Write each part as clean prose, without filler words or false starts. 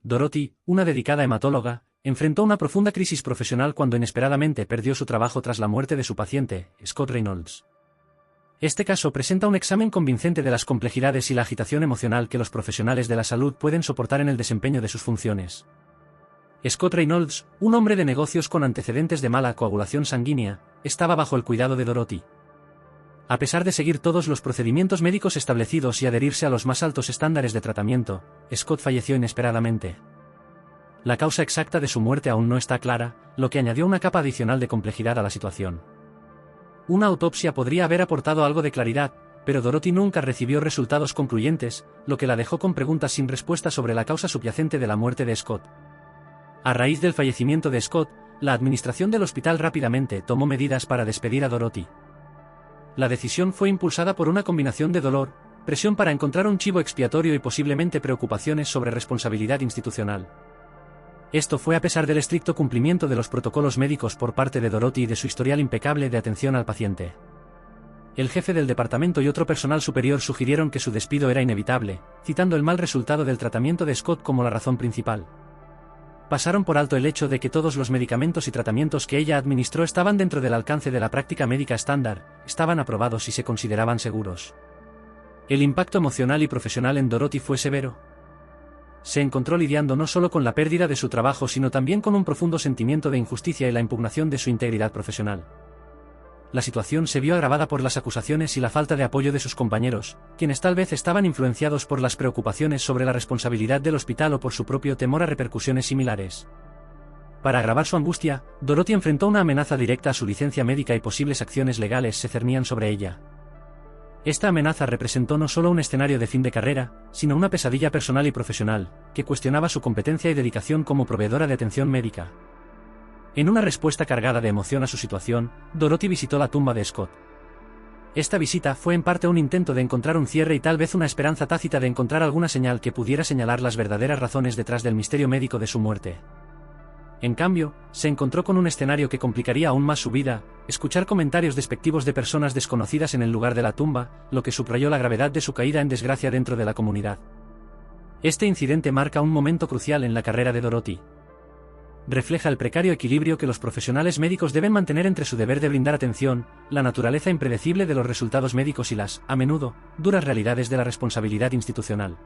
Dorothy, una dedicada hematóloga, enfrentó una profunda crisis profesional cuando inesperadamente perdió su trabajo tras la muerte de su paciente, Scott Reynolds. Este caso presenta un examen convincente de las complejidades y la agitación emocional que los profesionales de la salud pueden soportar en el desempeño de sus funciones. Scott Reynolds, un hombre de negocios con antecedentes de mala coagulación sanguínea, estaba bajo el cuidado de Dorothy. A pesar de seguir todos los procedimientos médicos establecidos y adherirse a los más altos estándares de tratamiento, Scott falleció inesperadamente. La causa exacta de su muerte aún no está clara, lo que añadió una capa adicional de complejidad a la situación. Una autopsia podría haber aportado algo de claridad, pero Dorothy nunca recibió resultados concluyentes, lo que la dejó con preguntas sin respuesta sobre la causa subyacente de la muerte de Scott. A raíz del fallecimiento de Scott, la administración del hospital rápidamente tomó medidas para despedir a Dorothy. La decisión fue impulsada por una combinación de dolor, presión para encontrar un chivo expiatorio y posiblemente preocupaciones sobre responsabilidad institucional. Esto fue a pesar del estricto cumplimiento de los protocolos médicos por parte de Dorothy y de su historial impecable de atención al paciente. El jefe del departamento y otro personal superior sugirieron que su despido era inevitable, citando el mal resultado del tratamiento de Scott como la razón principal. Pasaron por alto el hecho de que todos los medicamentos y tratamientos que ella administró estaban dentro del alcance de la práctica médica estándar, estaban aprobados y se consideraban seguros. El impacto emocional y profesional en Dorothy fue severo. Se encontró lidiando no solo con la pérdida de su trabajo sino también con un profundo sentimiento de injusticia y la impugnación de su integridad profesional. La situación se vio agravada por las acusaciones y la falta de apoyo de sus compañeros, quienes tal vez estaban influenciados por las preocupaciones sobre la responsabilidad del hospital o por su propio temor a repercusiones similares. Para agravar su angustia, Dorothy enfrentó una amenaza directa a su licencia médica y posibles acciones legales se cernían sobre ella. Esta amenaza representó no solo un escenario de fin de carrera, sino una pesadilla personal y profesional, que cuestionaba su competencia y dedicación como proveedora de atención médica. En una respuesta cargada de emoción a su situación, Dorothy visitó la tumba de Scott. Esta visita fue en parte un intento de encontrar un cierre y tal vez una esperanza tácita de encontrar alguna señal que pudiera señalar las verdaderas razones detrás del misterio médico de su muerte. En cambio, se encontró con un escenario que complicaría aún más su vida: escuchar comentarios despectivos de personas desconocidas en el lugar de la tumba, lo que subrayó la gravedad de su caída en desgracia dentro de la comunidad. Este incidente marca un momento crucial en la carrera de Dorothy. Refleja el precario equilibrio que los profesionales médicos deben mantener entre su deber de brindar atención, la naturaleza impredecible de los resultados médicos y las, a menudo, duras realidades de la responsabilidad institucional.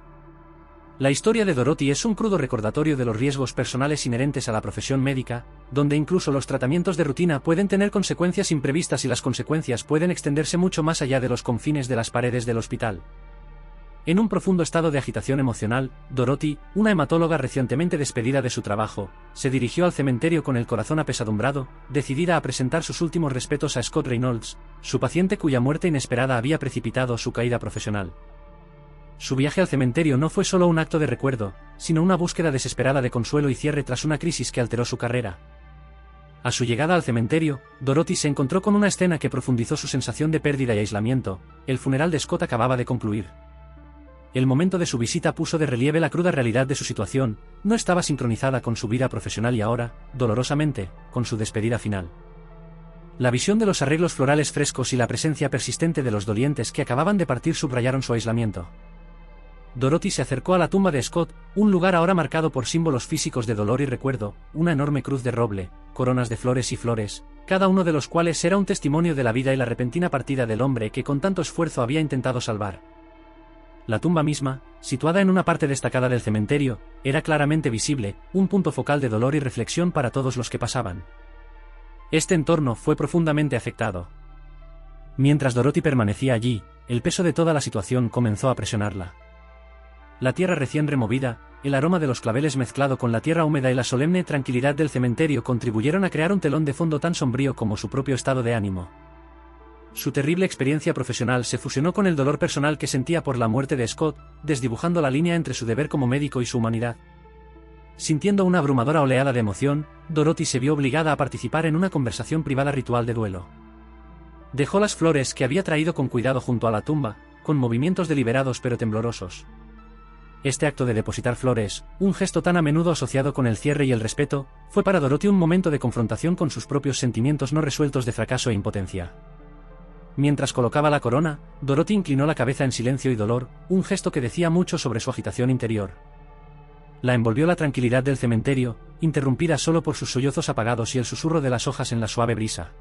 La historia de Dorothy es un crudo recordatorio de los riesgos personales inherentes a la profesión médica, donde incluso los tratamientos de rutina pueden tener consecuencias imprevistas y las consecuencias pueden extenderse mucho más allá de los confines de las paredes del hospital. En un profundo estado de agitación emocional, Dorothy, una hematóloga recientemente despedida de su trabajo, se dirigió al cementerio con el corazón apesadumbrado, decidida a presentar sus últimos respetos a Scott Reynolds, su paciente cuya muerte inesperada había precipitado su caída profesional. Su viaje al cementerio no fue solo un acto de recuerdo, sino una búsqueda desesperada de consuelo y cierre tras una crisis que alteró su carrera. A su llegada al cementerio, Dorothy se encontró con una escena que profundizó su sensación de pérdida y aislamiento: el funeral de Scott acababa de concluir. El momento de su visita puso de relieve la cruda realidad de su situación: no estaba sincronizada con su vida profesional y ahora, dolorosamente, con su despedida final. La visión de los arreglos florales frescos y la presencia persistente de los dolientes que acababan de partir subrayaron su aislamiento. Dorothy se acercó a la tumba de Scott, un lugar ahora marcado por símbolos físicos de dolor y recuerdo: una enorme cruz de roble, coronas de flores y flores, cada uno de los cuales era un testimonio de la vida y la repentina partida del hombre que con tanto esfuerzo había intentado salvar. La tumba misma, situada en una parte destacada del cementerio, era claramente visible, un punto focal de dolor y reflexión para todos los que pasaban. Este entorno fue profundamente afectado. Mientras Dorothy permanecía allí, el peso de toda la situación comenzó a presionarla. La tierra recién removida, el aroma de los claveles mezclado con la tierra húmeda y la solemne tranquilidad del cementerio contribuyeron a crear un telón de fondo tan sombrío como su propio estado de ánimo. Su terrible experiencia profesional se fusionó con el dolor personal que sentía por la muerte de Scott, desdibujando la línea entre su deber como médico y su humanidad. Sintiendo una abrumadora oleada de emoción, Dorothy se vio obligada a participar en una conversación privada ritual de duelo. Dejó las flores que había traído con cuidado junto a la tumba, con movimientos deliberados pero temblorosos. Este acto de depositar flores, un gesto tan a menudo asociado con el cierre y el respeto, fue para Dorothy un momento de confrontación con sus propios sentimientos no resueltos de fracaso e impotencia. Mientras colocaba la corona, Dorothy inclinó la cabeza en silencio y dolor, un gesto que decía mucho sobre su agitación interior. La envolvió la tranquilidad del cementerio, interrumpida solo por sus sollozos apagados y el susurro de las hojas en la suave brisa.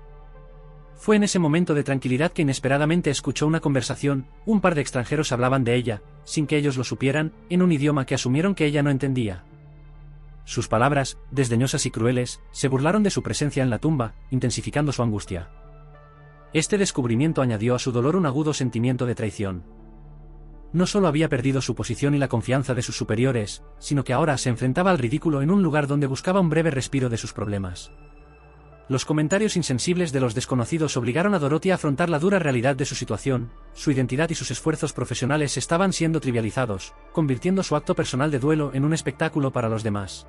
Fue en ese momento de tranquilidad que inesperadamente escuchó una conversación. Un par de extranjeros hablaban de ella, sin que ellos lo supieran, en un idioma que asumieron que ella no entendía. Sus palabras, desdeñosas y crueles, se burlaron de su presencia en la tumba, intensificando su angustia. Este descubrimiento añadió a su dolor un agudo sentimiento de traición. No solo había perdido su posición y la confianza de sus superiores, sino que ahora se enfrentaba al ridículo en un lugar donde buscaba un breve respiro de sus problemas. Los comentarios insensibles de los desconocidos obligaron a Dorothy a afrontar la dura realidad de su situación. Su identidad y sus esfuerzos profesionales estaban siendo trivializados, convirtiendo su acto personal de duelo en un espectáculo para los demás.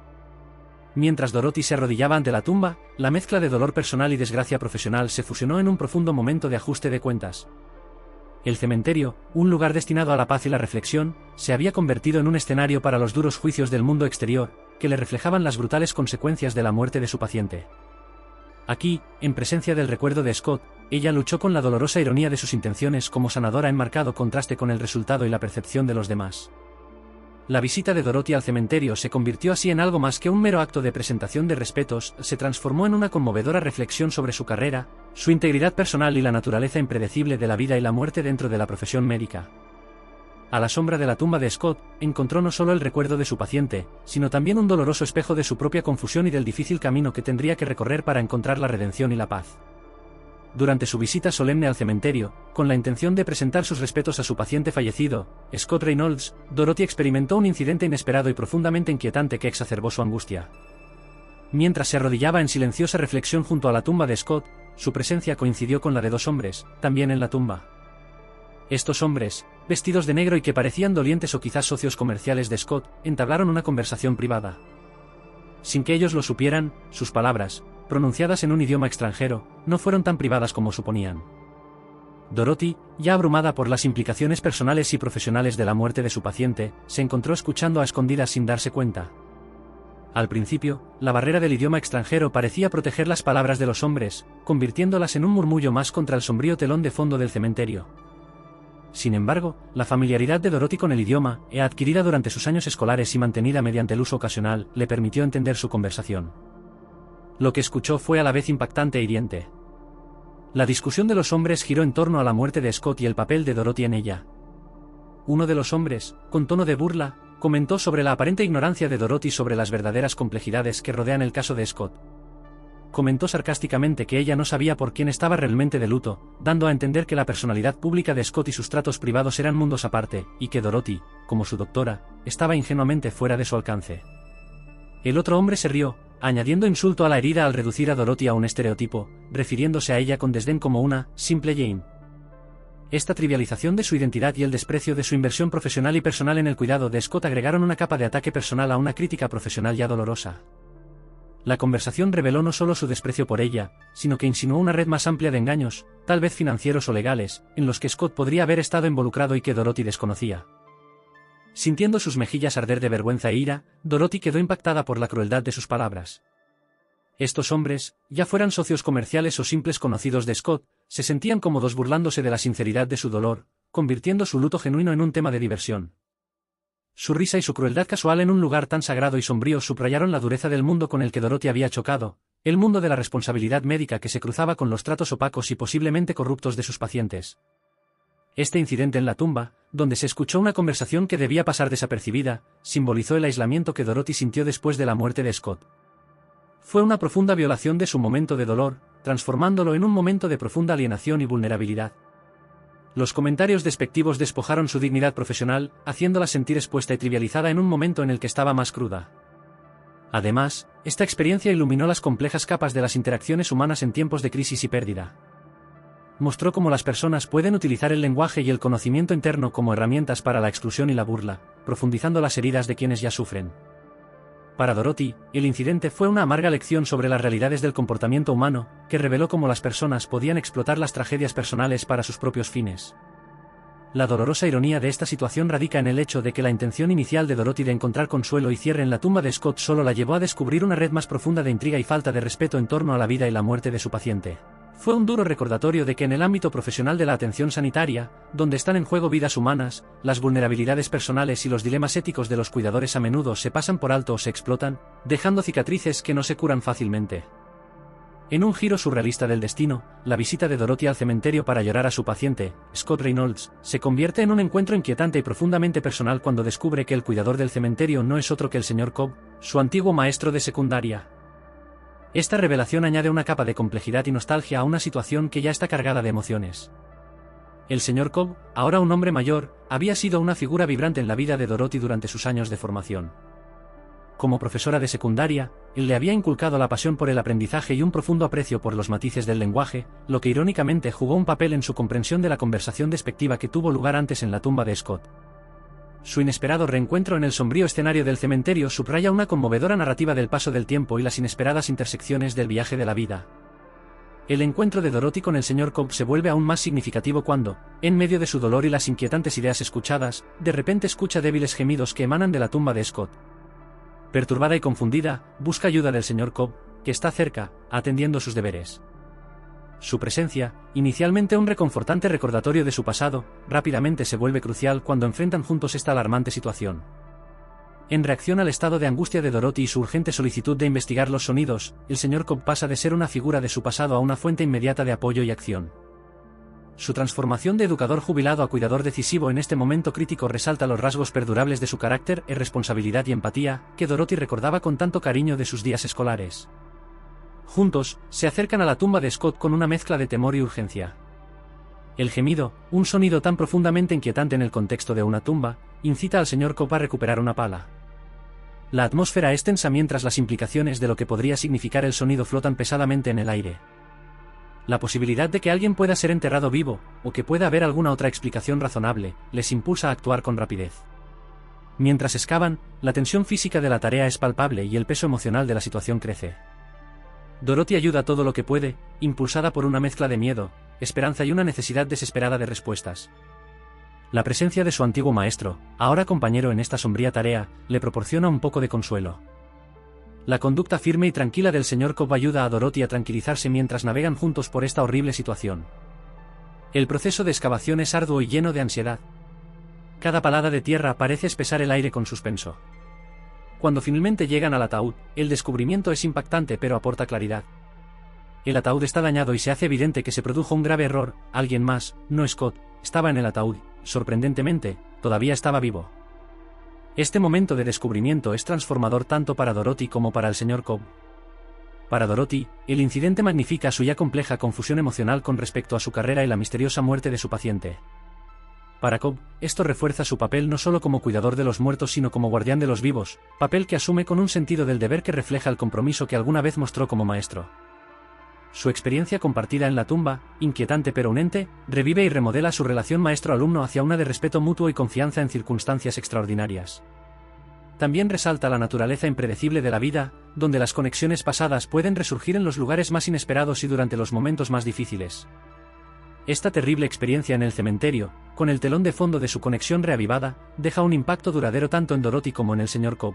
Mientras Dorothy se arrodillaba ante la tumba, la mezcla de dolor personal y desgracia profesional se fusionó en un profundo momento de ajuste de cuentas. El cementerio, un lugar destinado a la paz y la reflexión, se había convertido en un escenario para los duros juicios del mundo exterior, que le reflejaban las brutales consecuencias de la muerte de su paciente. Aquí, en presencia del recuerdo de Scott, ella luchó con la dolorosa ironía de sus intenciones como sanadora en marcado contraste con el resultado y la percepción de los demás. La visita de Dorothy al cementerio se convirtió así en algo más que un mero acto de presentación de respetos, se transformó en una conmovedora reflexión sobre su carrera, su integridad personal y la naturaleza impredecible de la vida y la muerte dentro de la profesión médica. A la sombra de la tumba de Scott, encontró no solo el recuerdo de su paciente, sino también un doloroso espejo de su propia confusión y del difícil camino que tendría que recorrer para encontrar la redención y la paz. Durante su visita solemne al cementerio, con la intención de presentar sus respetos a su paciente fallecido, Scott Reynolds, Dorothy experimentó un incidente inesperado y profundamente inquietante que exacerbó su angustia. Mientras se arrodillaba en silenciosa reflexión junto a la tumba de Scott, su presencia coincidió con la de dos hombres, también en la tumba. Estos hombres, vestidos de negro y que parecían dolientes o quizás socios comerciales de Scott, entablaron una conversación privada. Sin que ellos lo supieran, sus palabras, pronunciadas en un idioma extranjero, no fueron tan privadas como suponían. Dorothy, ya abrumada por las implicaciones personales y profesionales de la muerte de su paciente, se encontró escuchando a escondidas sin darse cuenta. Al principio, la barrera del idioma extranjero parecía proteger las palabras de los hombres, convirtiéndolas en un murmullo más contra el sombrío telón de fondo del cementerio. Sin embargo, la familiaridad de Dorothy con el idioma, adquirida durante sus años escolares y mantenida mediante el uso ocasional, le permitió entender su conversación. Lo que escuchó fue a la vez impactante e hiriente. La discusión de los hombres giró en torno a la muerte de Scott y el papel de Dorothy en ella. Uno de los hombres, con tono de burla, comentó sobre la aparente ignorancia de Dorothy sobre las verdaderas complejidades que rodean el caso de Scott. Comentó sarcásticamente que ella no sabía por quién estaba realmente de luto, dando a entender que la personalidad pública de Scott y sus tratos privados eran mundos aparte, y que Dorothy, como su doctora, estaba ingenuamente fuera de su alcance. El otro hombre se rió, añadiendo insulto a la herida al reducir a Dorothy a un estereotipo, refiriéndose a ella con desdén como una simple Jane. Esta trivialización de su identidad y el desprecio de su inversión profesional y personal en el cuidado de Scott agregaron una capa de ataque personal a una crítica profesional ya dolorosa. La conversación reveló no solo su desprecio por ella, sino que insinuó una red más amplia de engaños, tal vez financieros o legales, en los que Scott podría haber estado involucrado y que Dorothy desconocía. Sintiendo sus mejillas arder de vergüenza e ira, Dorothy quedó impactada por la crueldad de sus palabras. Estos hombres, ya fueran socios comerciales o simples conocidos de Scott, se sentían cómodos burlándose de la sinceridad de su dolor, convirtiendo su luto genuino en un tema de diversión. Su risa y su crueldad casual en un lugar tan sagrado y sombrío subrayaron la dureza del mundo con el que Dorothy había chocado, el mundo de la responsabilidad médica que se cruzaba con los tratos opacos y posiblemente corruptos de sus pacientes. Este incidente en la tumba, donde se escuchó una conversación que debía pasar desapercibida, simbolizó el aislamiento que Dorothy sintió después de la muerte de Scott. Fue una profunda violación de su momento de dolor, transformándolo en un momento de profunda alienación y vulnerabilidad. Los comentarios despectivos despojaron su dignidad profesional, haciéndola sentir expuesta y trivializada en un momento en el que estaba más cruda. Además, esta experiencia iluminó las complejas capas de las interacciones humanas en tiempos de crisis y pérdida. Mostró cómo las personas pueden utilizar el lenguaje y el conocimiento interno como herramientas para la exclusión y la burla, profundizando las heridas de quienes ya sufren. Para Dorothy, el incidente fue una amarga lección sobre las realidades del comportamiento humano, que reveló cómo las personas podían explotar las tragedias personales para sus propios fines. La dolorosa ironía de esta situación radica en el hecho de que la intención inicial de Dorothy de encontrar consuelo y cierre en la tumba de Scott solo la llevó a descubrir una red más profunda de intriga y falta de respeto en torno a la vida y la muerte de su paciente. Fue un duro recordatorio de que en el ámbito profesional de la atención sanitaria, donde están en juego vidas humanas, las vulnerabilidades personales y los dilemas éticos de los cuidadores a menudo se pasan por alto o se explotan, dejando cicatrices que no se curan fácilmente. En un giro surrealista del destino, la visita de Dorothy al cementerio para llorar a su paciente, Scott Reynolds, se convierte en un encuentro inquietante y profundamente personal cuando descubre que el cuidador del cementerio no es otro que el Sr. Cobb, su antiguo maestro de secundaria. Esta revelación añade una capa de complejidad y nostalgia a una situación que ya está cargada de emociones. El Sr. Cobb, ahora un hombre mayor, había sido una figura vibrante en la vida de Dorothy durante sus años de formación. Como profesora de secundaria, él le había inculcado la pasión por el aprendizaje y un profundo aprecio por los matices del lenguaje, lo que irónicamente jugó un papel en su comprensión de la conversación despectiva que tuvo lugar antes en la tumba de Scott. Su inesperado reencuentro en el sombrío escenario del cementerio subraya una conmovedora narrativa del paso del tiempo y las inesperadas intersecciones del viaje de la vida. El encuentro de Dorothy con el Sr. Cobb se vuelve aún más significativo cuando, en medio de su dolor y las inquietantes ideas escuchadas, de repente escucha débiles gemidos que emanan de la tumba de Scott. Perturbada y confundida, busca ayuda del Sr. Cobb, que está cerca, atendiendo sus deberes. Su presencia, inicialmente un reconfortante recordatorio de su pasado, rápidamente se vuelve crucial cuando enfrentan juntos esta alarmante situación. En reacción al estado de angustia de Dorothy y su urgente solicitud de investigar los sonidos, el Sr. Cobb pasa de ser una figura de su pasado a una fuente inmediata de apoyo y acción. Su transformación de educador jubilado a cuidador decisivo en este momento crítico resalta los rasgos perdurables de su carácter, responsabilidad y empatía, que Dorothy recordaba con tanto cariño de sus días escolares. Juntos, se acercan a la tumba de Scott con una mezcla de temor y urgencia. El gemido, un sonido tan profundamente inquietante en el contexto de una tumba, incita al Sr. Cobb a recuperar una pala. La atmósfera es tensa mientras las implicaciones de lo que podría significar el sonido flotan pesadamente en el aire. La posibilidad de que alguien pueda ser enterrado vivo, o que pueda haber alguna otra explicación razonable, les impulsa a actuar con rapidez. Mientras excavan, la tensión física de la tarea es palpable y el peso emocional de la situación crece. Dorothy ayuda todo lo que puede, impulsada por una mezcla de miedo, esperanza y una necesidad desesperada de respuestas. La presencia de su antiguo maestro, ahora compañero en esta sombría tarea, le proporciona un poco de consuelo. La conducta firme y tranquila del Sr. Cobb ayuda a Dorothy a tranquilizarse mientras navegan juntos por esta horrible situación. El proceso de excavación es arduo y lleno de ansiedad. Cada palada de tierra parece espesar el aire con suspenso. Cuando finalmente llegan al ataúd, el descubrimiento es impactante pero aporta claridad. El ataúd está dañado y se hace evidente que se produjo un grave error, alguien más, no Scott, estaba en el ataúd, sorprendentemente, todavía estaba vivo. Este momento de descubrimiento es transformador tanto para Dorothy como para el Sr. Cobb. Para Dorothy, el incidente magnifica su ya compleja confusión emocional con respecto a su carrera y la misteriosa muerte de su paciente. Para Cobb, esto refuerza su papel no solo como cuidador de los muertos sino como guardián de los vivos, papel que asume con un sentido del deber que refleja el compromiso que alguna vez mostró como maestro. Su experiencia compartida en la tumba, inquietante pero unente, revive y remodela su relación maestro-alumno hacia una de respeto mutuo y confianza en circunstancias extraordinarias. También resalta la naturaleza impredecible de la vida, donde las conexiones pasadas pueden resurgir en los lugares más inesperados y durante los momentos más difíciles. Esta terrible experiencia en el cementerio, con el telón de fondo de su conexión reavivada, deja un impacto duradero tanto en Dorothy como en el Sr. Cobb.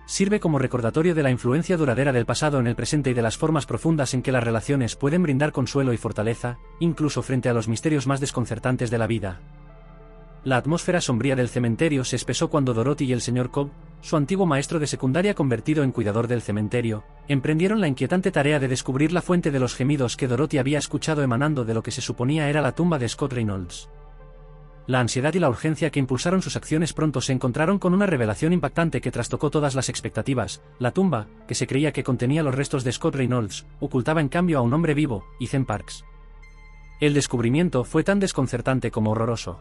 Sirve como recordatorio de la influencia duradera del pasado en el presente y de las formas profundas en que las relaciones pueden brindar consuelo y fortaleza, incluso frente a los misterios más desconcertantes de la vida. La atmósfera sombría del cementerio se espesó cuando Dorothy y el Sr. Cobb, su antiguo maestro de secundaria convertido en cuidador del cementerio, emprendieron la inquietante tarea de descubrir la fuente de los gemidos que Dorothy había escuchado emanando de lo que se suponía era la tumba de Scott Reynolds. La ansiedad y la urgencia que impulsaron sus acciones pronto se encontraron con una revelación impactante que trastocó todas las expectativas. La tumba, que se creía que contenía los restos de Scott Reynolds, ocultaba en cambio a un hombre vivo, Ethan Parks. El descubrimiento fue tan desconcertante como horroroso.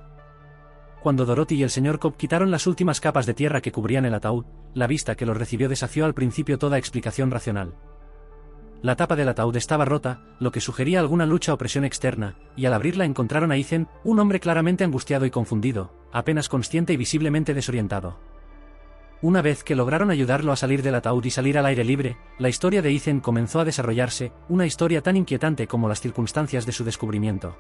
Cuando Dorothy y el Sr. Cobb quitaron las últimas capas de tierra que cubrían el ataúd, la vista que los recibió desafió al principio toda explicación racional. La tapa del ataúd estaba rota, lo que sugería alguna lucha o presión externa, y al abrirla encontraron a Ethan, un hombre claramente angustiado y confundido, apenas consciente y visiblemente desorientado. Una vez que lograron ayudarlo a salir del ataúd y salir al aire libre, la historia de Ethan comenzó a desarrollarse, una historia tan inquietante como las circunstancias de su descubrimiento.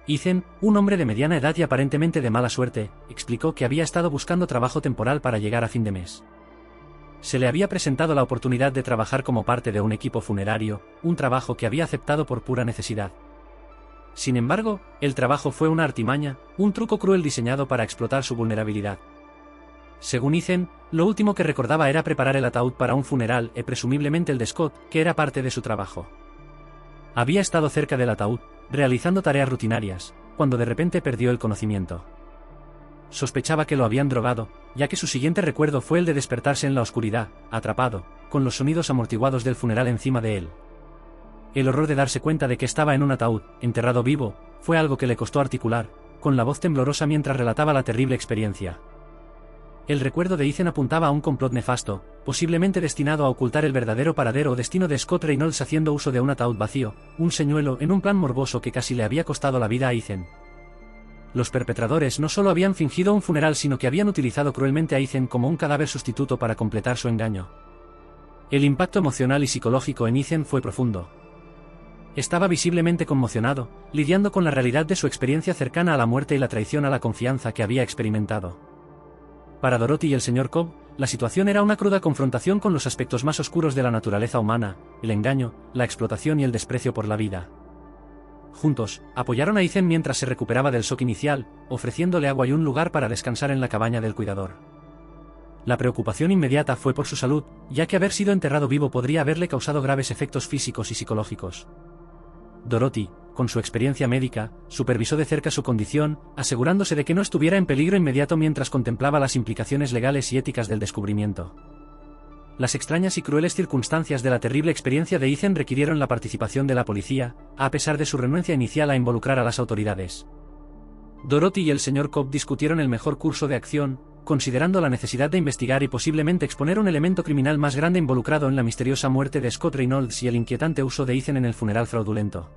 Ethan, un hombre de mediana edad y aparentemente de mala suerte, explicó que había estado buscando trabajo temporal para llegar a fin de mes. Se le había presentado la oportunidad de trabajar como parte de un equipo funerario, un trabajo que había aceptado por pura necesidad. Sin embargo, el trabajo fue una artimaña, un truco cruel diseñado para explotar su vulnerabilidad. Según Ethan, lo último que recordaba era preparar el ataúd para un funeral y presumiblemente el de Scott, que era parte de su trabajo. Había estado cerca del ataúd, realizando tareas rutinarias, cuando de repente perdió el conocimiento. Sospechaba que lo habían drogado, ya que su siguiente recuerdo fue el de despertarse en la oscuridad, atrapado, con los sonidos amortiguados del funeral encima de él. El horror de darse cuenta de que estaba en un ataúd, enterrado vivo, fue algo que le costó articular, con la voz temblorosa mientras relataba la terrible experiencia. El recuerdo de Ethan apuntaba a un complot nefasto, posiblemente destinado a ocultar el verdadero paradero o destino de Scott Reynolds haciendo uso de un ataúd vacío, un señuelo en un plan morboso que casi le había costado la vida a Ethan. Los perpetradores no solo habían fingido un funeral sino que habían utilizado cruelmente a Ethan como un cadáver sustituto para completar su engaño. El impacto emocional y psicológico en Ethan fue profundo. Estaba visiblemente conmocionado, lidiando con la realidad de su experiencia cercana a la muerte y la traición a la confianza que había experimentado. Para Dorothy y el Sr. Cobb, la situación era una cruda confrontación con los aspectos más oscuros de la naturaleza humana, el engaño, la explotación y el desprecio por la vida. Juntos, apoyaron a Ethan mientras se recuperaba del shock inicial, ofreciéndole agua y un lugar para descansar en la cabaña del cuidador. La preocupación inmediata fue por su salud, ya que haber sido enterrado vivo podría haberle causado graves efectos físicos y psicológicos. Dorothy, con su experiencia médica, supervisó de cerca su condición, asegurándose de que no estuviera en peligro inmediato mientras contemplaba las implicaciones legales y éticas del descubrimiento. Las extrañas y crueles circunstancias de la terrible experiencia de Ethan requirieron la participación de la policía, a pesar de su renuencia inicial a involucrar a las autoridades. Dorothy y el Sr. Cobb discutieron el mejor curso de acción, considerando la necesidad de investigar y posiblemente exponer un elemento criminal más grande involucrado en la misteriosa muerte de Scott Reynolds y el inquietante uso de Ethan en el funeral fraudulento.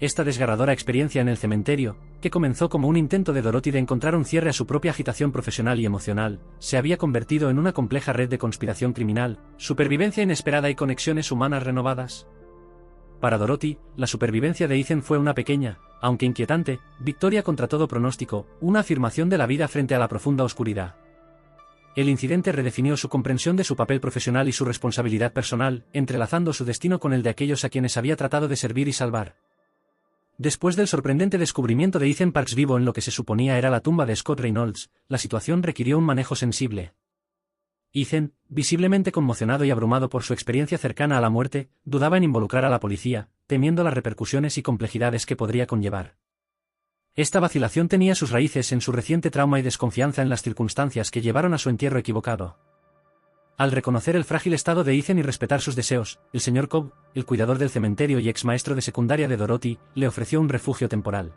Esta desgarradora experiencia en el cementerio, que comenzó como un intento de Dorothy de encontrar un cierre a su propia agitación profesional y emocional, se había convertido en una compleja red de conspiración criminal, supervivencia inesperada y conexiones humanas renovadas. Para Dorothy, la supervivencia de Ethan fue una pequeña, aunque inquietante, victoria contra todo pronóstico, una afirmación de la vida frente a la profunda oscuridad. El incidente redefinió su comprensión de su papel profesional y su responsabilidad personal, entrelazando su destino con el de aquellos a quienes había tratado de servir y salvar. Después del sorprendente descubrimiento de Ethan Parks vivo en lo que se suponía era la tumba de Scott Reynolds, la situación requirió un manejo sensible. Ethan, visiblemente conmocionado y abrumado por su experiencia cercana a la muerte, dudaba en involucrar a la policía, temiendo las repercusiones y complejidades que podría conllevar. Esta vacilación tenía sus raíces en su reciente trauma y desconfianza en las circunstancias que llevaron a su entierro equivocado. Al reconocer el frágil estado de Ethan y respetar sus deseos, el Sr. Cobb, el cuidador del cementerio y ex maestro de secundaria de Dorothy, le ofreció un refugio temporal.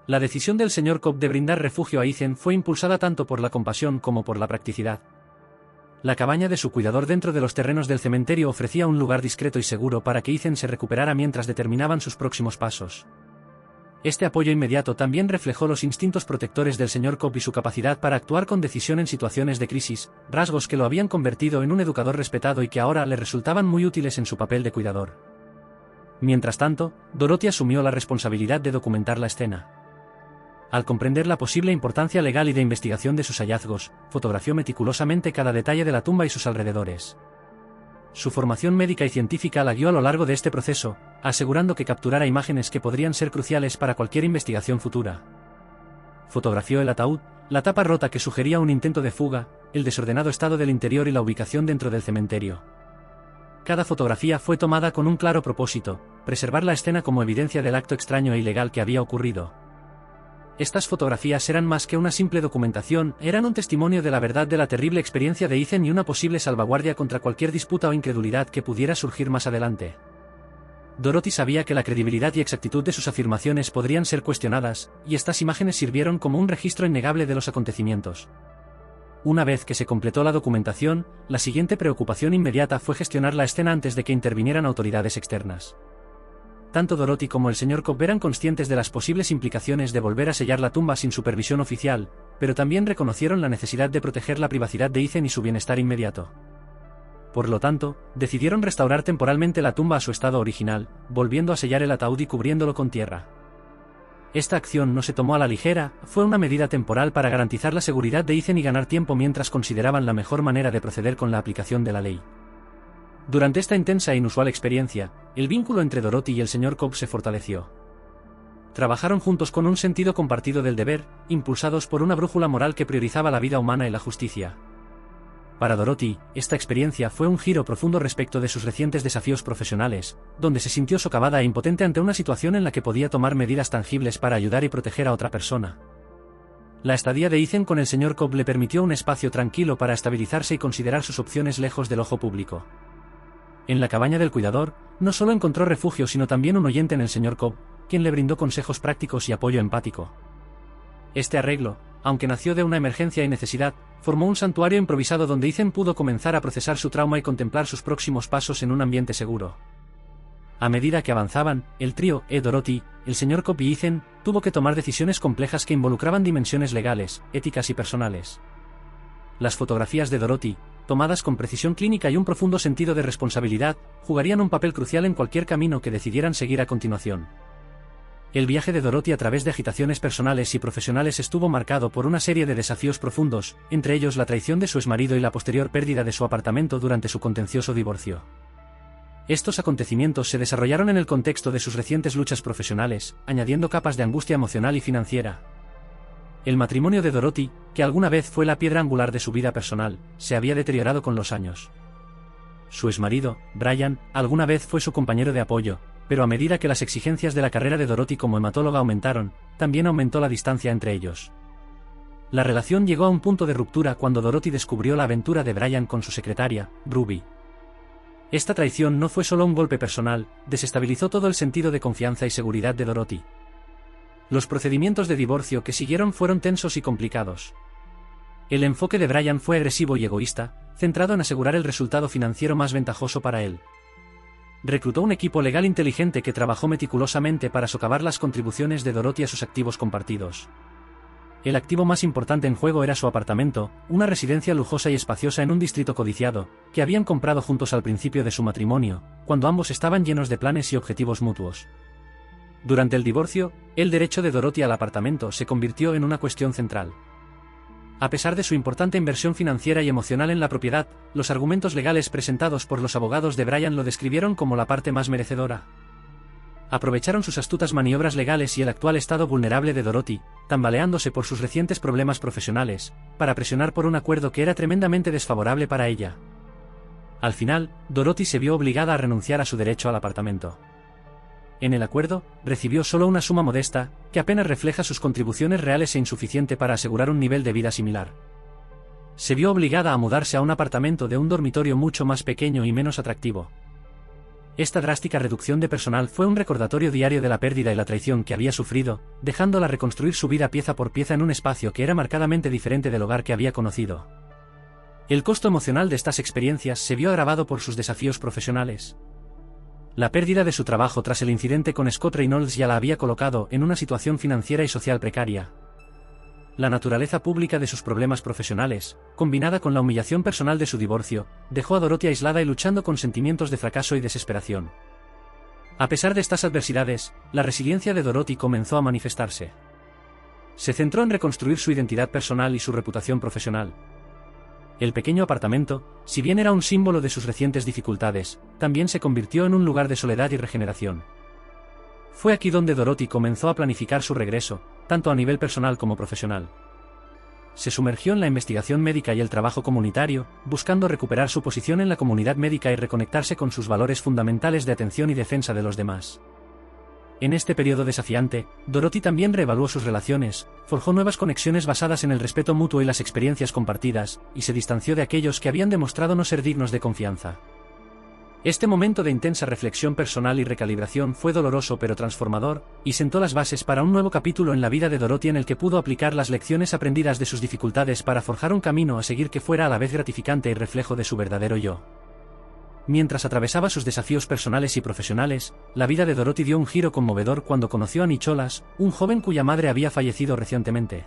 La decisión del Sr. Cobb de brindar refugio a Ethan fue impulsada tanto por la compasión como por la practicidad. La cabaña de su cuidador dentro de los terrenos del cementerio ofrecía un lugar discreto y seguro para que Ethan se recuperara mientras determinaban sus próximos pasos. Este apoyo inmediato también reflejó los instintos protectores del Sr. Cobb y su capacidad para actuar con decisión en situaciones de crisis, rasgos que lo habían convertido en un educador respetado y que ahora le resultaban muy útiles en su papel de cuidador. Mientras tanto, Dorothy asumió la responsabilidad de documentar la escena. Al comprender la posible importancia legal y de investigación de sus hallazgos, fotografió meticulosamente cada detalle de la tumba y sus alrededores. Su formación médica y científica la guió a lo largo de este proceso, asegurando que capturara imágenes que podrían ser cruciales para cualquier investigación futura. Fotografió el ataúd, la tapa rota que sugería un intento de fuga, el desordenado estado del interior y la ubicación dentro del cementerio. Cada fotografía fue tomada con un claro propósito, preservar la escena como evidencia del acto extraño e ilegal que había ocurrido. Estas fotografías eran más que una simple documentación, eran un testimonio de la verdad de la terrible experiencia de Ethan y una posible salvaguardia contra cualquier disputa o incredulidad que pudiera surgir más adelante. Dorothy sabía que la credibilidad y exactitud de sus afirmaciones podrían ser cuestionadas, y estas imágenes sirvieron como un registro innegable de los acontecimientos. Una vez que se completó la documentación, la siguiente preocupación inmediata fue gestionar la escena antes de que intervinieran autoridades externas. Tanto Dorothy como el Sr. Cobb eran conscientes de las posibles implicaciones de volver a sellar la tumba sin supervisión oficial, pero también reconocieron la necesidad de proteger la privacidad de Ethan y su bienestar inmediato. Por lo tanto, decidieron restaurar temporalmente la tumba a su estado original, volviendo a sellar el ataúd y cubriéndolo con tierra. Esta acción no se tomó a la ligera, fue una medida temporal para garantizar la seguridad de Ethan y ganar tiempo mientras consideraban la mejor manera de proceder con la aplicación de la ley. Durante esta intensa e inusual experiencia, el vínculo entre Dorothy y el Sr. Cobb se fortaleció. Trabajaron juntos con un sentido compartido del deber, impulsados por una brújula moral que priorizaba la vida humana y la justicia. Para Dorothy, esta experiencia fue un giro profundo respecto de sus recientes desafíos profesionales, donde se sintió socavada e impotente ante una situación en la que podía tomar medidas tangibles para ayudar y proteger a otra persona. La estadía de Ethan con el Sr. Cobb le permitió un espacio tranquilo para estabilizarse y considerar sus opciones lejos del ojo público. En la cabaña del cuidador, no solo encontró refugio sino también un oyente en el Sr. Cobb, quien le brindó consejos prácticos y apoyo empático. Este arreglo, aunque nació de una emergencia y necesidad, formó un santuario improvisado donde Ethan pudo comenzar a procesar su trauma y contemplar sus próximos pasos en un ambiente seguro. A medida que avanzaban, el trío, Dorothy, el Sr. Cobb y Ethan, tuvo que tomar decisiones complejas que involucraban dimensiones legales, éticas y personales. Las fotografías de Dorothy, tomadas con precisión clínica y un profundo sentido de responsabilidad, jugarían un papel crucial en cualquier camino que decidieran seguir a continuación. El viaje de Dorothy a través de agitaciones personales y profesionales estuvo marcado por una serie de desafíos profundos, entre ellos la traición de su exmarido y la posterior pérdida de su apartamento durante su contencioso divorcio. Estos acontecimientos se desarrollaron en el contexto de sus recientes luchas profesionales, añadiendo capas de angustia emocional y financiera. El matrimonio de Dorothy, que alguna vez fue la piedra angular de su vida personal, se había deteriorado con los años. Su exmarido, Brian, alguna vez fue su compañero de apoyo, pero a medida que las exigencias de la carrera de Dorothy como hematóloga aumentaron, también aumentó la distancia entre ellos. La relación llegó a un punto de ruptura cuando Dorothy descubrió la aventura de Brian con su secretaria, Ruby. Esta traición no fue solo un golpe personal, desestabilizó todo el sentido de confianza y seguridad de Dorothy. Los procedimientos de divorcio que siguieron fueron tensos y complicados. El enfoque de Brian fue agresivo y egoísta, centrado en asegurar el resultado financiero más ventajoso para él. Reclutó un equipo legal inteligente que trabajó meticulosamente para socavar las contribuciones de Dorothy a sus activos compartidos. El activo más importante en juego era su apartamento, una residencia lujosa y espaciosa en un distrito codiciado, que habían comprado juntos al principio de su matrimonio, cuando ambos estaban llenos de planes y objetivos mutuos. Durante el divorcio, el derecho de Dorothy al apartamento se convirtió en una cuestión central. A pesar de su importante inversión financiera y emocional en la propiedad, los argumentos legales presentados por los abogados de Brian lo describieron como la parte más merecedora. Aprovecharon sus astutas maniobras legales y el actual estado vulnerable de Dorothy, tambaleándose por sus recientes problemas profesionales, para presionar por un acuerdo que era tremendamente desfavorable para ella. Al final, Dorothy se vio obligada a renunciar a su derecho al apartamento. En el acuerdo, recibió solo una suma modesta, que apenas refleja sus contribuciones reales e insuficiente para asegurar un nivel de vida similar. Se vio obligada a mudarse a un apartamento de un dormitorio mucho más pequeño y menos atractivo. Esta drástica reducción de personal fue un recordatorio diario de la pérdida y la traición que había sufrido, dejándola reconstruir su vida pieza por pieza en un espacio que era marcadamente diferente del hogar que había conocido. El costo emocional de estas experiencias se vio agravado por sus desafíos profesionales. La pérdida de su trabajo tras el incidente con Scott Reynolds ya la había colocado en una situación financiera y social precaria. La naturaleza pública de sus problemas profesionales, combinada con la humillación personal de su divorcio, dejó a Dorothy aislada y luchando con sentimientos de fracaso y desesperación. A pesar de estas adversidades, la resiliencia de Dorothy comenzó a manifestarse. Se centró en reconstruir su identidad personal y su reputación profesional. El pequeño apartamento, si bien era un símbolo de sus recientes dificultades, también se convirtió en un lugar de soledad y regeneración. Fue aquí donde Dorothy comenzó a planificar su regreso, tanto a nivel personal como profesional. Se sumergió en la investigación médica y el trabajo comunitario, buscando recuperar su posición en la comunidad médica y reconectarse con sus valores fundamentales de atención y defensa de los demás. En este periodo desafiante, Dorothy también reevaluó sus relaciones, forjó nuevas conexiones basadas en el respeto mutuo y las experiencias compartidas, y se distanció de aquellos que habían demostrado no ser dignos de confianza. Este momento de intensa reflexión personal y recalibración fue doloroso pero transformador, y sentó las bases para un nuevo capítulo en la vida de Dorothy en el que pudo aplicar las lecciones aprendidas de sus dificultades para forjar un camino a seguir que fuera a la vez gratificante y reflejo de su verdadero yo. Mientras atravesaba sus desafíos personales y profesionales, la vida de Dorothy dio un giro conmovedor cuando conoció a Nicholas, un joven cuya madre había fallecido recientemente.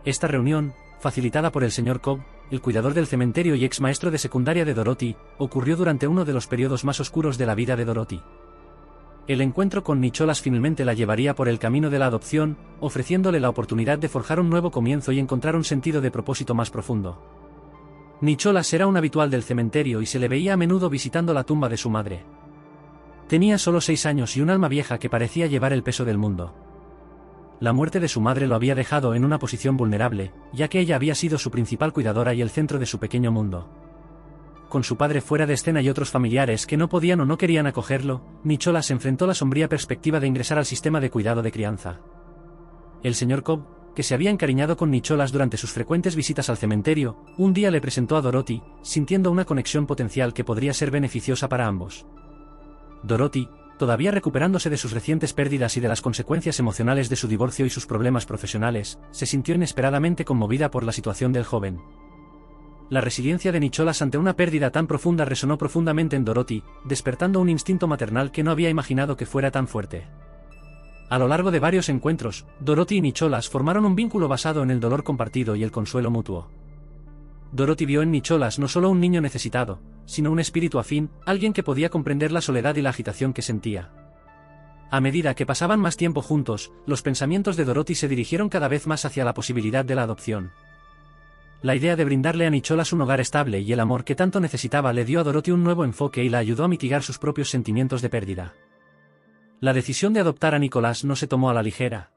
Esta reunión, facilitada por el Sr. Cobb, el cuidador del cementerio y ex maestro de secundaria de Dorothy, ocurrió durante uno de los periodos más oscuros de la vida de Dorothy. El encuentro con Nicholas finalmente la llevaría por el camino de la adopción, ofreciéndole la oportunidad de forjar un nuevo comienzo y encontrar un sentido de propósito más profundo. Nicholas era un habitual del cementerio y se le veía a menudo visitando la tumba de su madre. Tenía solo 6 años y un alma vieja que parecía llevar el peso del mundo. La muerte de su madre lo había dejado en una posición vulnerable, ya que ella había sido su principal cuidadora y el centro de su pequeño mundo. Con su padre fuera de escena y otros familiares que no podían o no querían acogerlo, Nicholas enfrentó la sombría perspectiva de ingresar al sistema de cuidado de crianza. El señor Cobb, que se había encariñado con Nicholas durante sus frecuentes visitas al cementerio, un día le presentó a Dorothy, sintiendo una conexión potencial que podría ser beneficiosa para ambos. Dorothy, todavía recuperándose de sus recientes pérdidas y de las consecuencias emocionales de su divorcio y sus problemas profesionales, se sintió inesperadamente conmovida por la situación del joven. La resiliencia de Nicholas ante una pérdida tan profunda resonó profundamente en Dorothy, despertando un instinto maternal que no había imaginado que fuera tan fuerte. A lo largo de varios encuentros, Dorothy y Nicholas formaron un vínculo basado en el dolor compartido y el consuelo mutuo. Dorothy vio en Nicholas no solo un niño necesitado, sino un espíritu afín, alguien que podía comprender la soledad y la agitación que sentía. A medida que pasaban más tiempo juntos, los pensamientos de Dorothy se dirigieron cada vez más hacia la posibilidad de la adopción. La idea de brindarle a Nicholas un hogar estable y el amor que tanto necesitaba le dio a Dorothy un nuevo enfoque y la ayudó a mitigar sus propios sentimientos de pérdida. La decisión de adoptar a Nicholas no se tomó a la ligera.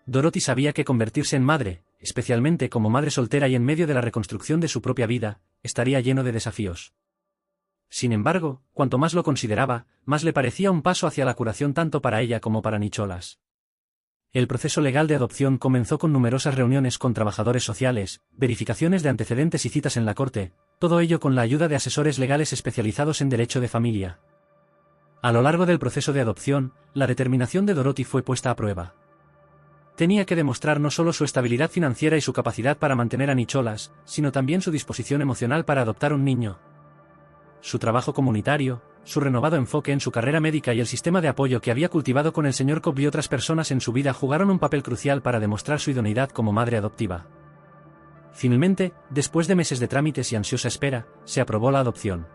Dorothy sabía que convertirse en madre, especialmente como madre soltera y en medio de la reconstrucción de su propia vida, estaría lleno de desafíos. Sin embargo, cuanto más lo consideraba, más le parecía un paso hacia la curación tanto para ella como para Nicholas. El proceso legal de adopción comenzó con numerosas reuniones con trabajadores sociales, verificaciones de antecedentes y citas en la corte, todo ello con la ayuda de asesores legales especializados en derecho de familia. A lo largo del proceso de adopción, la determinación de Dorothy fue puesta a prueba. Tenía que demostrar no solo su estabilidad financiera y su capacidad para mantener a Nicholas, sino también su disposición emocional para adoptar un niño. Su trabajo comunitario, su renovado enfoque en su carrera médica y el sistema de apoyo que había cultivado con el señor Cobb y otras personas en su vida jugaron un papel crucial para demostrar su idoneidad como madre adoptiva. Finalmente, después de meses de trámites y ansiosa espera, se aprobó la adopción.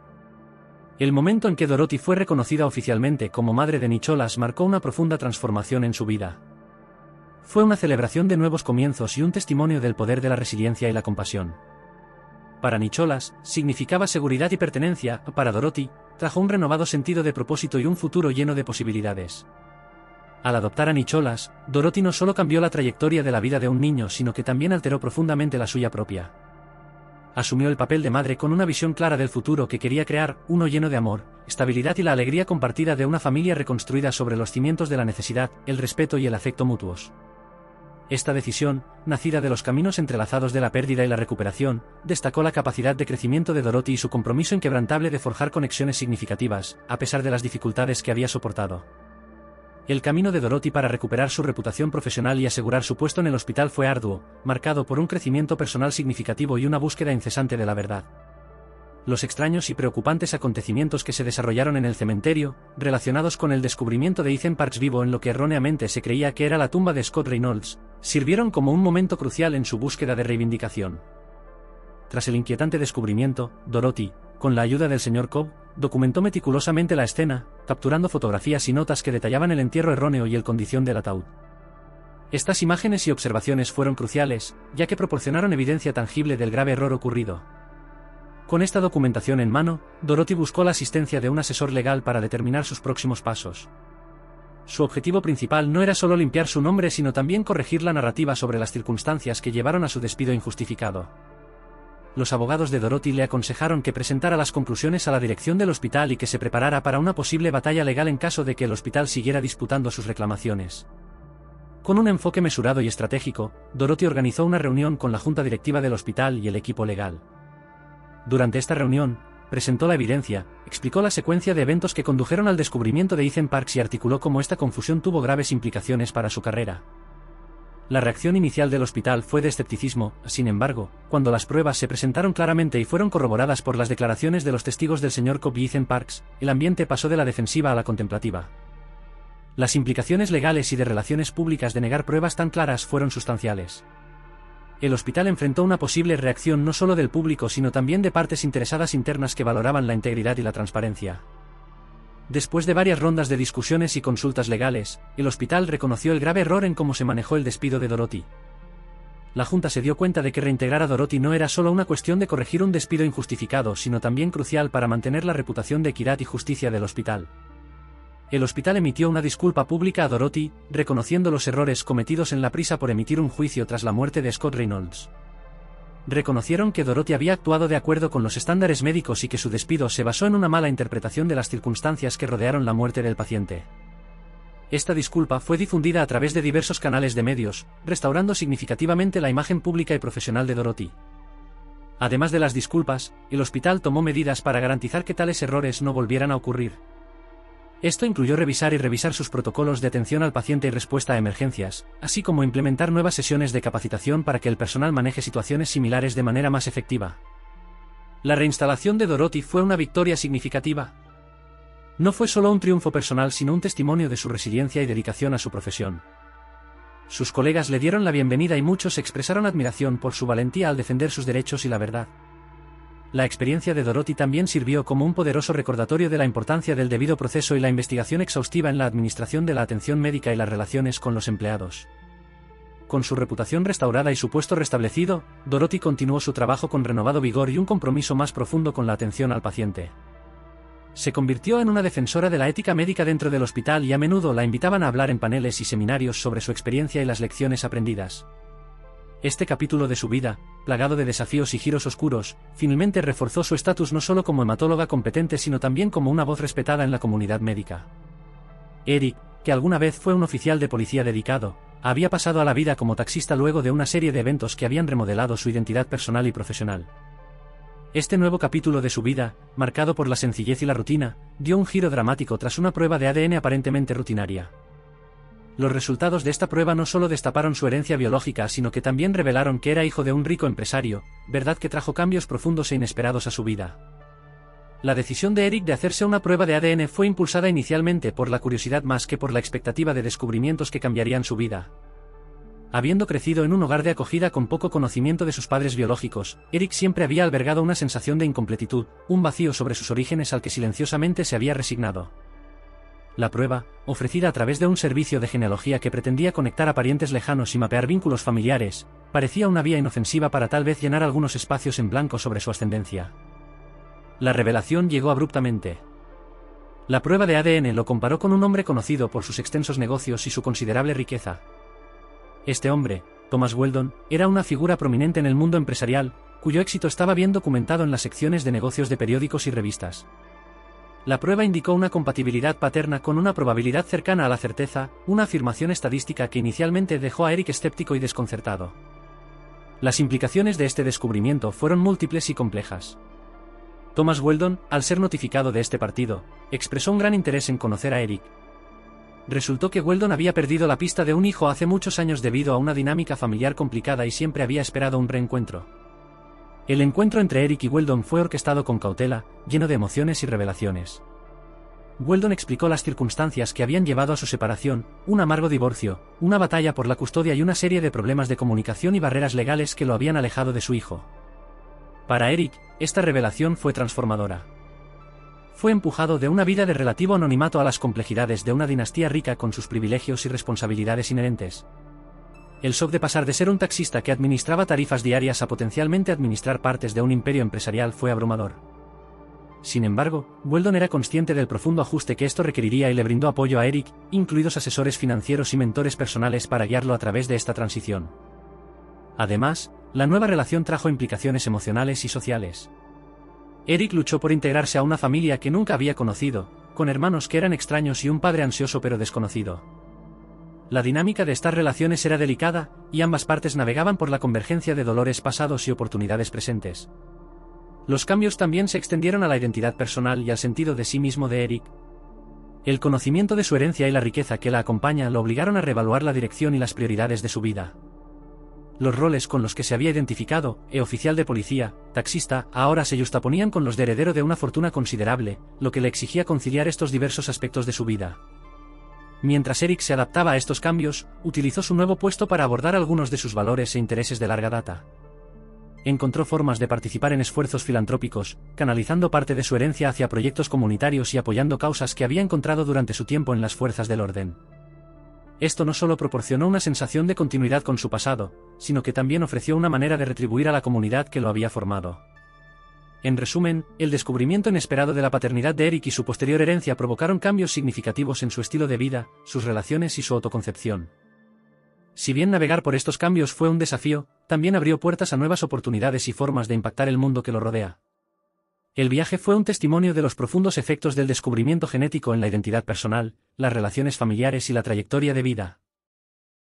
El momento en que Dorothy fue reconocida oficialmente como madre de Nicholas marcó una profunda transformación en su vida. Fue una celebración de nuevos comienzos y un testimonio del poder de la resiliencia y la compasión. Para Nicholas, significaba seguridad y pertenencia; para Dorothy, trajo un renovado sentido de propósito y un futuro lleno de posibilidades. Al adoptar a Nicholas, Dorothy no solo cambió la trayectoria de la vida de un niño, sino que también alteró profundamente la suya propia. Asumió el papel de madre con una visión clara del futuro que quería crear, uno lleno de amor, estabilidad y la alegría compartida de una familia reconstruida sobre los cimientos de la necesidad, el respeto y el afecto mutuos. Esta decisión, nacida de los caminos entrelazados de la pérdida y la recuperación, destacó la capacidad de crecimiento de Dorothy y su compromiso inquebrantable de forjar conexiones significativas, a pesar de las dificultades que había soportado. El camino de Dorothy para recuperar su reputación profesional y asegurar su puesto en el hospital fue arduo, marcado por un crecimiento personal significativo y una búsqueda incesante de la verdad. Los extraños y preocupantes acontecimientos que se desarrollaron en el cementerio, relacionados con el descubrimiento de Ethan Parks vivo en lo que erróneamente se creía que era la tumba de Scott Reynolds, sirvieron como un momento crucial en su búsqueda de reivindicación. Tras el inquietante descubrimiento, Dorothy, con la ayuda del señor Cobb, documentó meticulosamente la escena, capturando fotografías y notas que detallaban el entierro erróneo y el condición del ataúd. Estas imágenes y observaciones fueron cruciales, ya que proporcionaron evidencia tangible del grave error ocurrido. Con esta documentación en mano, Dorothy buscó la asistencia de un asesor legal para determinar sus próximos pasos. Su objetivo principal no era solo limpiar su nombre, sino también corregir la narrativa sobre las circunstancias que llevaron a su despido injustificado. Los abogados de Dorothy le aconsejaron que presentara las conclusiones a la dirección del hospital y que se preparara para una posible batalla legal en caso de que el hospital siguiera disputando sus reclamaciones. Con un enfoque mesurado y estratégico, Dorothy organizó una reunión con la junta directiva del hospital y el equipo legal. Durante esta reunión, presentó la evidencia, explicó la secuencia de eventos que condujeron al descubrimiento de Ethan Parks y articuló cómo esta confusión tuvo graves implicaciones para su carrera. La reacción inicial del hospital fue de escepticismo; sin embargo, cuando las pruebas se presentaron claramente y fueron corroboradas por las declaraciones de los testigos del señor Cobb y Ethan Parks, el ambiente pasó de la defensiva a la contemplativa. Las implicaciones legales y de relaciones públicas de negar pruebas tan claras fueron sustanciales. El hospital enfrentó una posible reacción no solo del público sino también de partes interesadas internas que valoraban la integridad y la transparencia. Después de varias rondas de discusiones y consultas legales, el hospital reconoció el grave error en cómo se manejó el despido de Dorothy. La Junta se dio cuenta de que reintegrar a Dorothy no era solo una cuestión de corregir un despido injustificado, sino también crucial para mantener la reputación de equidad y justicia del hospital. El hospital emitió una disculpa pública a Dorothy, reconociendo los errores cometidos en la prisa por emitir un juicio tras la muerte de Scott Reynolds. Reconocieron que Dorothy había actuado de acuerdo con los estándares médicos y que su despido se basó en una mala interpretación de las circunstancias que rodearon la muerte del paciente. Esta disculpa fue difundida a través de diversos canales de medios, restaurando significativamente la imagen pública y profesional de Dorothy. Además de las disculpas, el hospital tomó medidas para garantizar que tales errores no volvieran a ocurrir. Esto incluyó revisar sus protocolos de atención al paciente y respuesta a emergencias, así como implementar nuevas sesiones de capacitación para que el personal maneje situaciones similares de manera más efectiva. La reinstalación de Dorothy fue una victoria significativa. No fue solo un triunfo personal, sino un testimonio de su resiliencia y dedicación a su profesión. Sus colegas le dieron la bienvenida y muchos expresaron admiración por su valentía al defender sus derechos y la verdad. La experiencia de Dorothy también sirvió como un poderoso recordatorio de la importancia del debido proceso y la investigación exhaustiva en la administración de la atención médica y las relaciones con los empleados. Con su reputación restaurada y su puesto restablecido, Dorothy continuó su trabajo con renovado vigor y un compromiso más profundo con la atención al paciente. Se convirtió en una defensora de la ética médica dentro del hospital y a menudo la invitaban a hablar en paneles y seminarios sobre su experiencia y las lecciones aprendidas. Este capítulo de su vida, plagado de desafíos y giros oscuros, finalmente reforzó su estatus no solo como hematóloga competente sino también como una voz respetada en la comunidad médica. Eric, que alguna vez fue un oficial de policía dedicado, había pasado a la vida como taxista luego de una serie de eventos que habían remodelado su identidad personal y profesional. Este nuevo capítulo de su vida, marcado por la sencillez y la rutina, dio un giro dramático tras una prueba de ADN aparentemente rutinaria. Los resultados de esta prueba no solo destaparon su herencia biológica, sino que también revelaron que era hijo de un rico empresario, verdad que trajo cambios profundos e inesperados a su vida. La decisión de Eric de hacerse una prueba de ADN fue impulsada inicialmente por la curiosidad más que por la expectativa de descubrimientos que cambiarían su vida. Habiendo crecido en un hogar de acogida con poco conocimiento de sus padres biológicos, Eric siempre había albergado una sensación de incompletitud, un vacío sobre sus orígenes al que silenciosamente se había resignado. La prueba, ofrecida a través de un servicio de genealogía que pretendía conectar a parientes lejanos y mapear vínculos familiares, parecía una vía inofensiva para tal vez llenar algunos espacios en blanco sobre su ascendencia. La revelación llegó abruptamente. La prueba de ADN lo comparó con un hombre conocido por sus extensos negocios y su considerable riqueza. Este hombre, Thomas Weldon, era una figura prominente en el mundo empresarial, cuyo éxito estaba bien documentado en las secciones de negocios de periódicos y revistas. La prueba indicó una compatibilidad paterna con una probabilidad cercana a la certeza, una afirmación estadística que inicialmente dejó a Eric escéptico y desconcertado. Las implicaciones de este descubrimiento fueron múltiples y complejas. Thomas Weldon, al ser notificado de este partido, expresó un gran interés en conocer a Eric. Resultó que Weldon había perdido la pista de un hijo hace muchos años debido a una dinámica familiar complicada y siempre había esperado un reencuentro. El encuentro entre Eric y Weldon fue orquestado con cautela, lleno de emociones y revelaciones. Weldon explicó las circunstancias que habían llevado a su separación, un amargo divorcio, una batalla por la custodia y una serie de problemas de comunicación y barreras legales que lo habían alejado de su hijo. Para Eric, esta revelación fue transformadora. Fue empujado de una vida de relativo anonimato a las complejidades de una dinastía rica con sus privilegios y responsabilidades inherentes. El shock de pasar de ser un taxista que administraba tarifas diarias a potencialmente administrar partes de un imperio empresarial fue abrumador. Sin embargo, Weldon era consciente del profundo ajuste que esto requeriría y le brindó apoyo a Eric, incluidos asesores financieros y mentores personales para guiarlo a través de esta transición. Además, la nueva relación trajo implicaciones emocionales y sociales. Eric luchó por integrarse a una familia que nunca había conocido, con hermanos que eran extraños y un padre ansioso pero desconocido. La dinámica de estas relaciones era delicada, y ambas partes navegaban por la convergencia de dolores pasados y oportunidades presentes. Los cambios también se extendieron a la identidad personal y al sentido de sí mismo de Eric. El conocimiento de su herencia y la riqueza que la acompaña lo obligaron a reevaluar la dirección y las prioridades de su vida. Los roles con los que se había identificado, oficial de policía, taxista, ahora se yuxtaponían con los de heredero de una fortuna considerable, lo que le exigía conciliar estos diversos aspectos de su vida. Mientras Eric se adaptaba a estos cambios, utilizó su nuevo puesto para abordar algunos de sus valores e intereses de larga data. Encontró formas de participar en esfuerzos filantrópicos, canalizando parte de su herencia hacia proyectos comunitarios y apoyando causas que había encontrado durante su tiempo en las fuerzas del orden. Esto no solo proporcionó una sensación de continuidad con su pasado, sino que también ofreció una manera de retribuir a la comunidad que lo había formado. En resumen, el descubrimiento inesperado de la paternidad de Eric y su posterior herencia provocaron cambios significativos en su estilo de vida, sus relaciones y su autoconcepción. Si bien navegar por estos cambios fue un desafío, también abrió puertas a nuevas oportunidades y formas de impactar el mundo que lo rodea. El viaje fue un testimonio de los profundos efectos del descubrimiento genético en la identidad personal, las relaciones familiares y la trayectoria de vida.